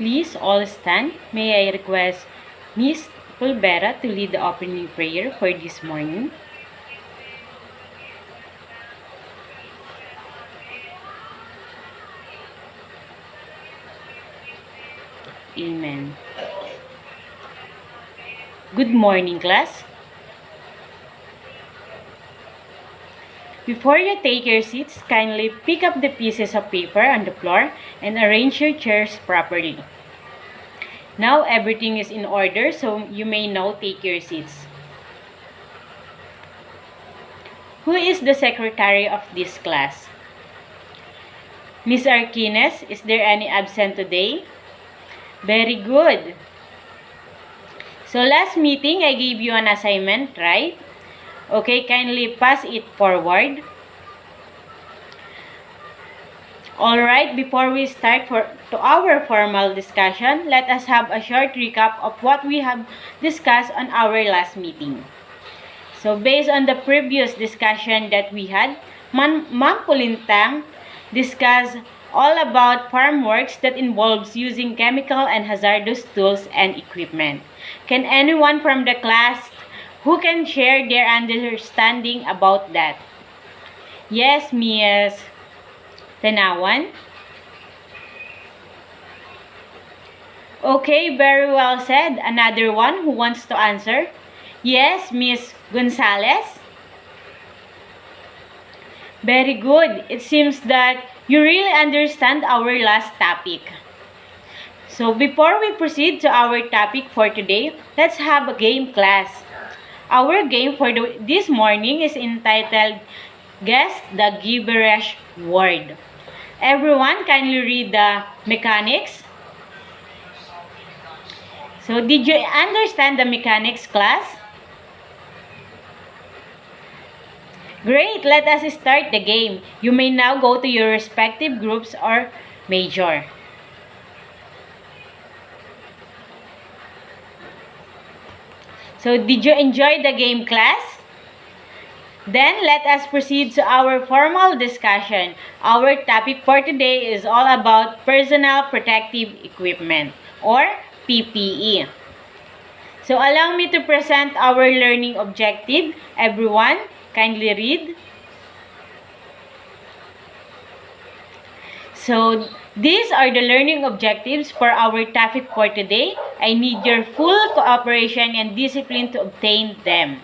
Please all stand. May I request Miss Pulvera to lead the opening prayer for this morning. Amen. Good morning, class. Before you take your seats, kindly pick up the pieces of paper on the floor and arrange your chairs properly. Now everything is in order, so you may now take your seats. Who is the secretary of this class? Miss Arquines, is there any absent today? Very good. So last meeting, I gave you an assignment, right? Okay, kindly pass it forward. Alright, before we start to our formal discussion, let us have a short recap of what we have discussed on our last meeting. So based on the previous discussion that we had, Ma'am Pulintang discussed all about farm works that involves using chemical and hazardous tools and equipment. Can anyone from the class who can share their understanding about that? Yes, Miss Tanawan. Okay, very well said. Another one who wants to answer? Yes, Miss Gonzalez. Very good. It seems that you really understand our last topic. So before we proceed to our topic for today, let's have a game, class. Our game for this morning is entitled Guess the Gibberish Word. Everyone, kindly read the mechanics. So did you understand the mechanics, class? Great, let us start the game. You may now go to your respective groups or major. So did you enjoy the game, class? Then let us proceed to our formal discussion. Our topic for today is all about personal protective equipment or PPE. So allow me to present our learning objective. Everyone, kindly read. So these are the learning objectives for our topic for today. I need your full cooperation and discipline to obtain them.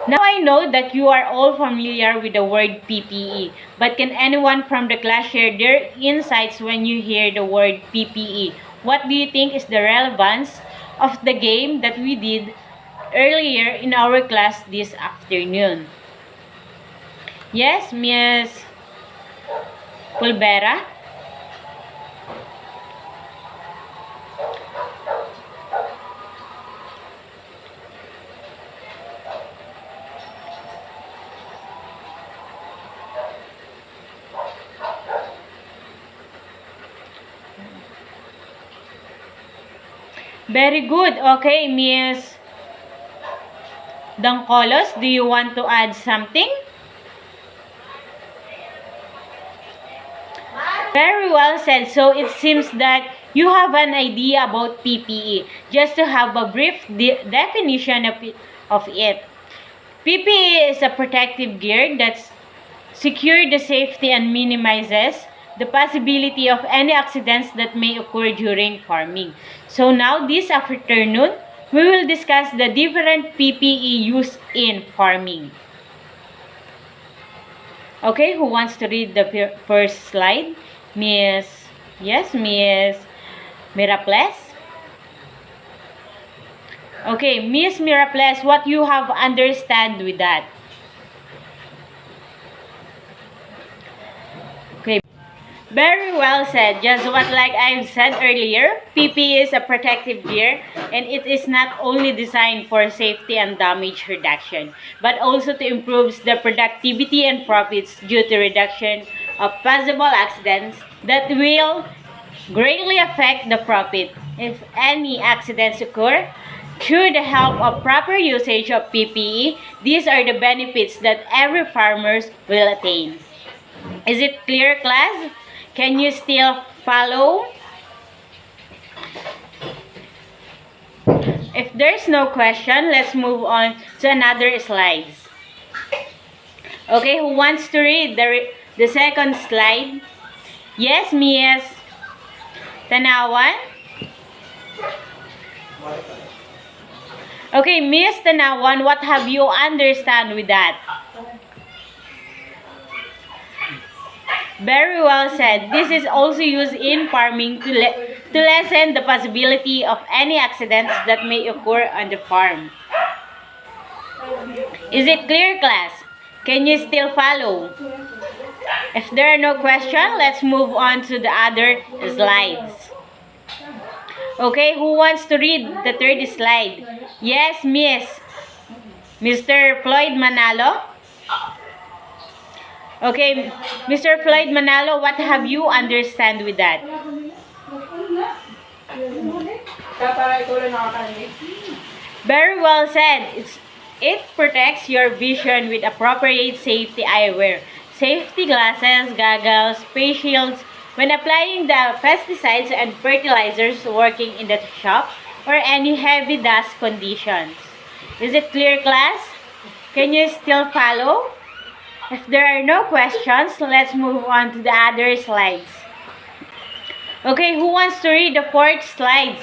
Now I know that you are all familiar with the word PPE, but can anyone from the class share their insights when you hear the word PPE? What do you think is the relevance of the game that we did earlier in our class this afternoon? Yes, Miss Pulvera? Very good. Okay, Miss Dangkolos, do you want to add something? Very well said. So it seems that you have an idea about PPE. Just to have a brief definition of it. PPE is a protective gear that secures the safety and minimizes the possibility of any accidents that may occur during farming. So now this afternoon, we will discuss the different PPE used in farming. Okay, who wants to read the first slide? Miss Miraples? Okay, Miss Miraples, what you have understand with that? Okay, very well said. Just what like I've said earlier, PPE is a protective gear and it is not only designed for safety and damage reduction, but also to improve the productivity and profits due to reduction of possible accidents that will greatly affect the profit if any accidents occur. Through the help of proper usage of PPE, these are the benefits that every farmer will attain. Is it clear, class? Can you still follow? If there's no question, let's move on to another slides. Okay, who wants to read the second slide? Yes, Miss Tanawan? Okay, Miss Tanawan, what have you understand with that? Very well said. This is also used in farming to lessen the possibility of any accidents that may occur on the farm. Is it clear, class? Can you still follow? If there are no questions, let's move on to the other slides. Okay, who wants to read the third slide? Yes, Miss. Mr. Floyd Manalo? Okay, Mr. Floyd Manalo, what have you understand with that? Very well said. It protects your vision with appropriate safety eyewear. Safety glasses, goggles, face shields when applying the pesticides and fertilizers working in the shop or any heavy dust conditions. Is it clear, class? Can you still follow? If there are no questions, let's move on to the other slides. Okay, who wants to read the fourth slide?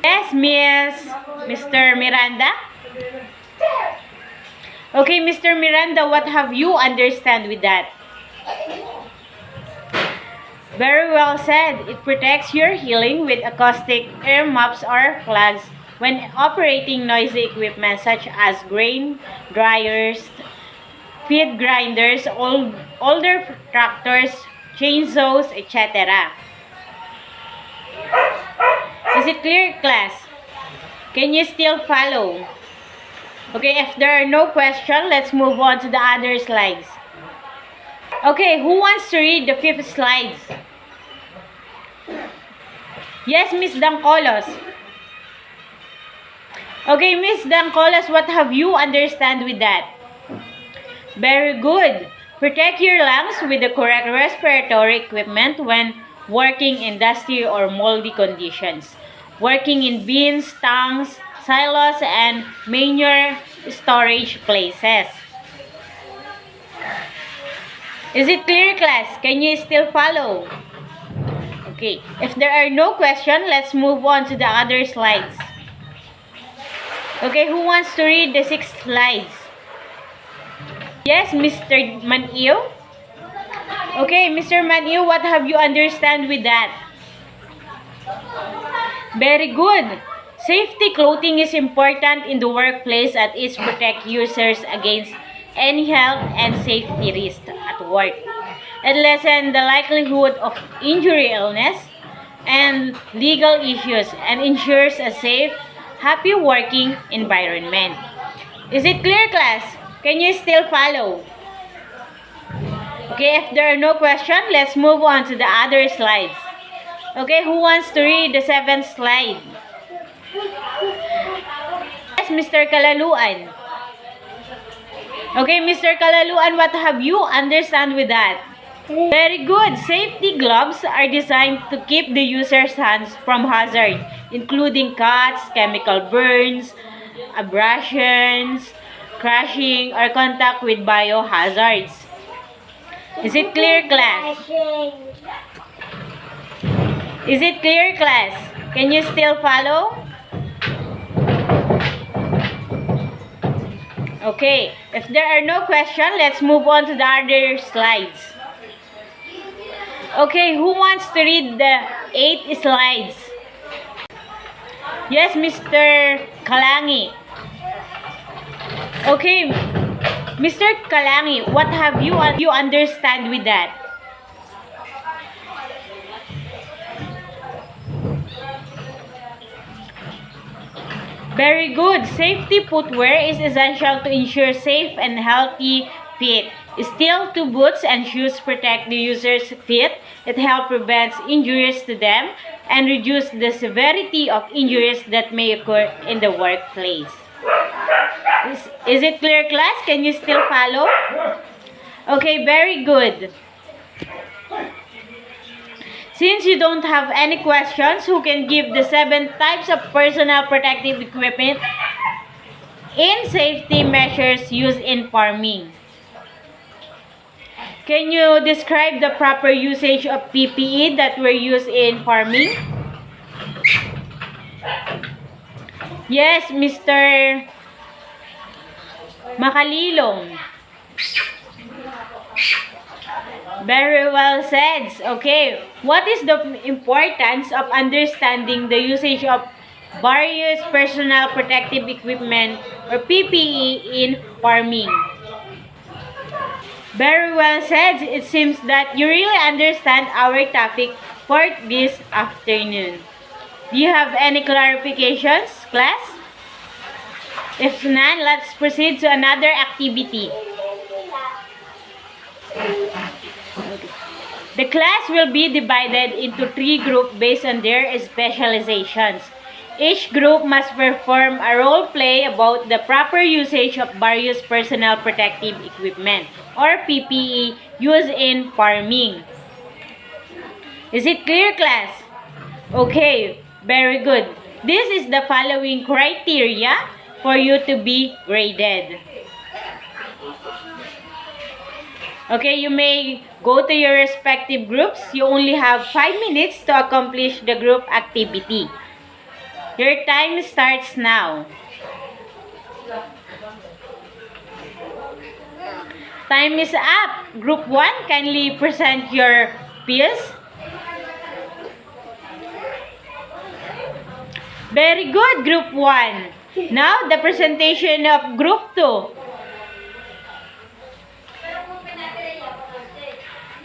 Yes, Mr. Miranda? Okay, Mr. Miranda, what have you understand with that? Very well said. It protects your hearing with acoustic air muffs or flags when operating noisy equipment such as grain dryers, feed grinders, older tractors, chainsaws, etc. Is it clear, class? Can you still follow? Okay, if there are no questions, let's move on to the other slides. Okay, who wants to read the fifth slides? Yes, Miss Dancolos. Okay, Miss Dancolos, what have you understand with that? Very good. Protect your lungs with the correct respiratory equipment when working in dusty or moldy conditions. Working in bins, tanks, silos, and manure storage places. Is it clear, class? Can you still follow? Okay. If there are no questions, let's move on to the other slides. Okay, who wants to read the sixth slides? Yes, Mr. Maniu? Okay, Mr. Maniu, what have you understand with that? Very good. Safety clothing is important in the workplace as it protects users against any health and safety risks at work. It lessens the likelihood of injury, illness, and legal issues and ensures a safe, happy working environment. Is it clear, class? Can you still follow? Okay, if there are no questions, let's move on to the other slides. Okay, who wants to read the seventh slide? Yes, Mr. Kalaluan. Okay, Mr. Kalaluan, what have you understand with that? Very good. Safety gloves are designed to keep the user's hands from hazard, including cuts, chemical burns, abrasions, crushing, or contact with biohazards. Is it clear, class? Is it clear, class? Can you still follow? Okay, if there are no questions, let's move on to the other slides. Okay, who wants to read the 8 slides? Yes, Mr. Kalangi. Okay, Mr. Kalangi, what have you understand with that? Very good. Safety footwear is essential to ensure safe and healthy feet. Steel-toe boots and shoes protect the user's feet. It helps prevent injuries to them and reduce the severity of injuries that may occur in the workplace. Is it clear, class? Can you still follow? Okay, very good. Since you don't have any questions, who can give the 7 types of personal protective equipment in safety measures used in farming? Can you describe the proper usage of PPE that were used in farming? Yes, Mr. Makalilong. Very well said. Okay, what is the importance of understanding the usage of various personal protective equipment or PPE in farming? Very well said. It seems that you really understand our topic for this afternoon. Do you have any clarifications, class? If none, let's proceed to another activity. The class will be divided into 3 groups based on their specializations. Each group must perform a role play about the proper usage of various personal protective equipment or PPE used in farming. Is it clear, class? Okay, very good. This is the following criteria for you to be graded. Okay, you may go to your respective groups. You only have 5 minutes to accomplish the group activity. Your time starts now. Time is up. Group 1, kindly present your pills. Very good, Group 1. Now, the presentation of Group 2.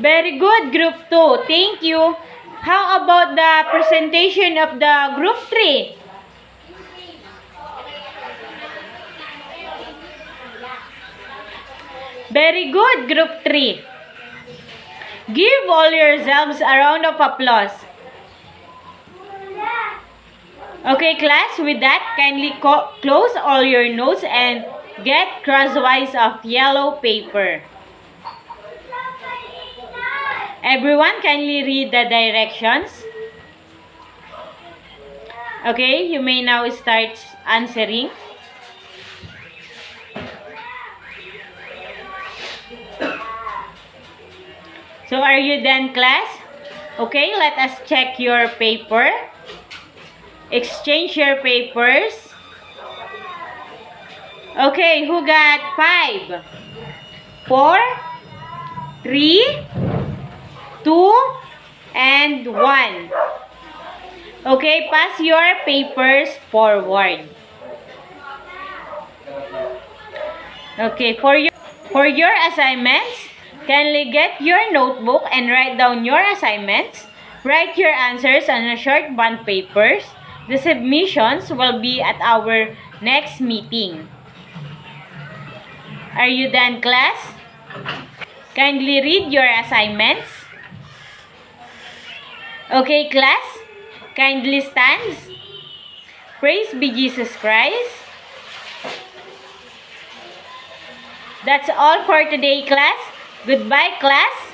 Very good, Group 2. Thank you. How about the presentation of the Group 3? Very good, Group 3. Give all yourselves a round of applause. Okay, class, with that, kindly close all your notes and get crosswise of yellow paper. Everyone, kindly read the directions. Okay, you may now start answering. So, are you done, class? Okay, let us check your paper. Exchange your papers. Okay, who got 5? 4, 3, 2, and 1. Okay, pass your papers forward. Okay, for your assignments, kindly get your notebook and write down your assignments. Write your answers on a short bond papers. The submissions will be at our next meeting. Are you done, class? Kindly read your assignments. Okay, class? Kindly stand. Praise be Jesus Christ. That's all for today, class. Goodbye, class.